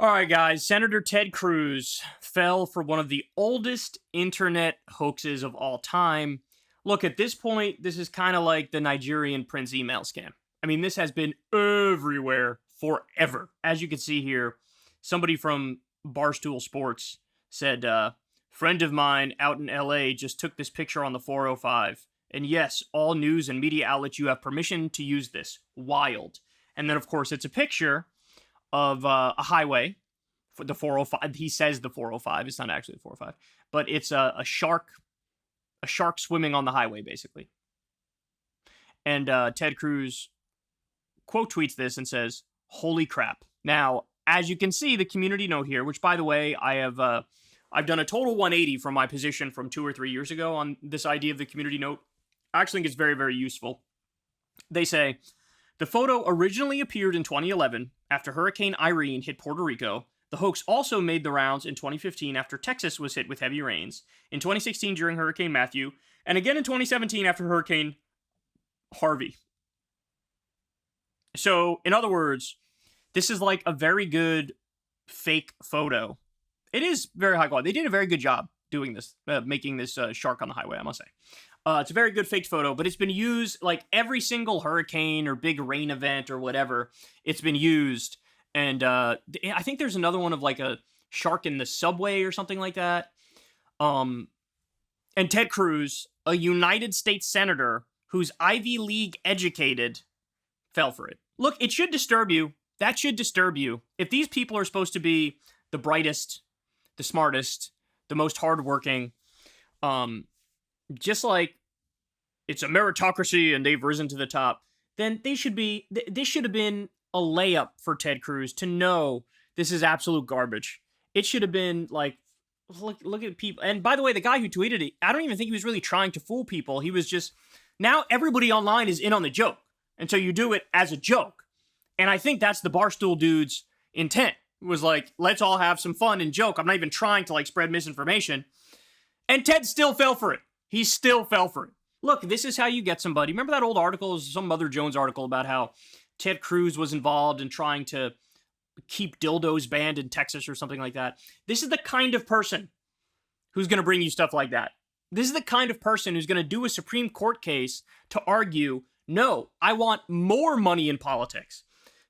All right, guys. Senator Ted Cruz fell for one of the oldest internet hoaxes of all time. Look, at this point, this is kind of like the Nigerian prince email scam. I mean, this has been everywhere forever. As you can see here, somebody from Barstool Sports said, friend of mine out in LA just took this picture on the 405. And yes, all news and media outlets, you have permission to use this. Wild. And then, of course, it's a picture of a highway for the 405. He says the 405. It's not actually the 405, but it's a shark swimming on the highway, basically. And Ted Cruz quote tweets this and says, "Holy crap!" Now, as you can see, the community note here, which by the way, I've done a total 180 from my position from 2 or 3 years ago on this idea of the community note. I actually think it's very, very useful. They say, the photo originally appeared in 2011 after Hurricane Irene hit Puerto Rico. The hoax also made the rounds in 2015 after Texas was hit with heavy rains, in 2016 during Hurricane Matthew, and again in 2017 after Hurricane Harvey. So, in other words, this is like a very good fake photo. It is very high quality. They did a very good job doing this, making this shark on the highway, I must say. It's a very good fake photo, but it's been used like every single hurricane or big rain event or whatever. It's been used. And I think there's another one of like a shark in the subway or something like that. And Ted Cruz, a United States senator who's Ivy League educated, fell for it. Look, it should disturb you. That should disturb you. If these people are supposed to be the brightest, the smartest, the most hardworking, just like it's a meritocracy and they've risen to the top, then this should have been a layup for Ted Cruz to know this is absolute garbage. It should have been like, look at people. And by the way, the guy who tweeted it, I don't even think he was really trying to fool people. He was just, now everybody online is in on the joke. And so you do it as a joke. And I think that's the Barstool dude's intent. It was like, let's all have some fun and joke. I'm not even trying to like spread misinformation. And Ted still fell for it. He still fell for it. Look, this is how you get somebody. Remember that old article? It was some Mother Jones article about how Ted Cruz was involved in trying to keep dildos banned in Texas or something like that. This is the kind of person who's going to bring you stuff like that. This is the kind of person who's going to do a Supreme Court case to argue, no, I want more money in politics.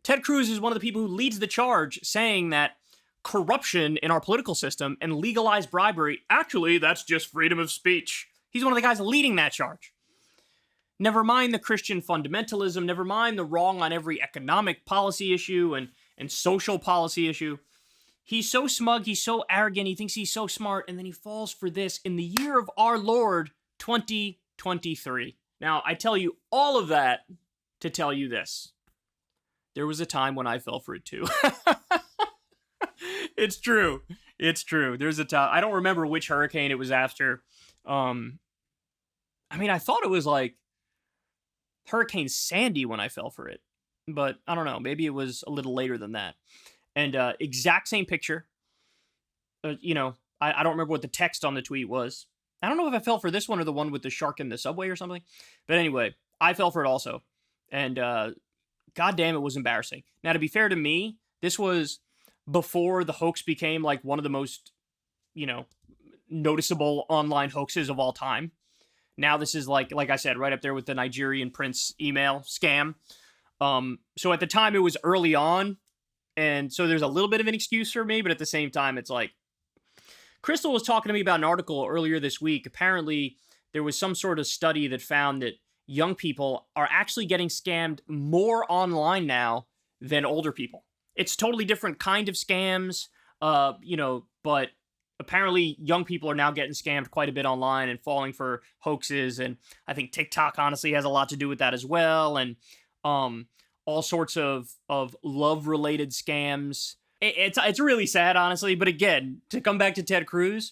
Ted Cruz is one of the people who leads the charge saying that corruption in our political system and legalized bribery, actually, that's just freedom of speech. He's one of the guys leading that charge. Never mind the Christian fundamentalism, never mind the wrong on every economic policy issue and social policy issue. He's so smug, he's so arrogant, he thinks he's so smart, and then he falls for this in the year of our Lord, 2023. Now, I tell you all of that to tell you this. There was a time when I fell for it too. It's true. It's true. There's a time. I don't remember which hurricane it was after. I thought it was like Hurricane Sandy when I fell for it. But I don't know. Maybe it was a little later than that. And exact same picture. I don't remember what the text on the tweet was. I don't know if I fell for this one or the one with the shark in the subway or something. But anyway, I fell for it also. And goddamn, it was embarrassing. Now, to be fair to me, this was before the hoax became like one of the most, noticeable online hoaxes of all time. Now this is like I said, right up there with the Nigerian prince email scam. So at the time it was early on, and so there's a little bit of an excuse for me, but at the same time, it's like, Crystal was talking to me about an article earlier this week. Apparently, there was some sort of study that found that young people are actually getting scammed more online now than older people. It's totally different kind of scams, but apparently young people are now getting scammed quite a bit online and falling for hoaxes. And I think TikTok honestly has a lot to do with that as well. And all sorts of love-related scams. It's really sad, honestly. But again, to come back to Ted Cruz,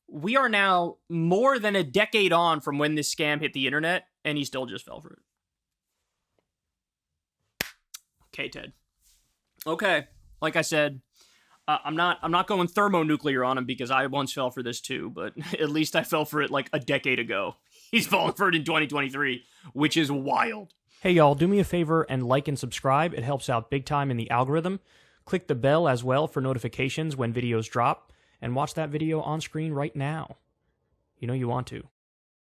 we are now more than a decade on from when this scam hit the internet, and he still just fell for it. Okay, Ted. Okay, like I said, I'm not going thermonuclear on him because I once fell for this too, but at least I fell for it like a decade ago. He's falling for it in 2023, which is wild. Hey y'all, do me a favor and like and subscribe. It helps out big time in the algorithm. Click the bell as well for notifications when videos drop, and watch that video on screen right now. You know you want to.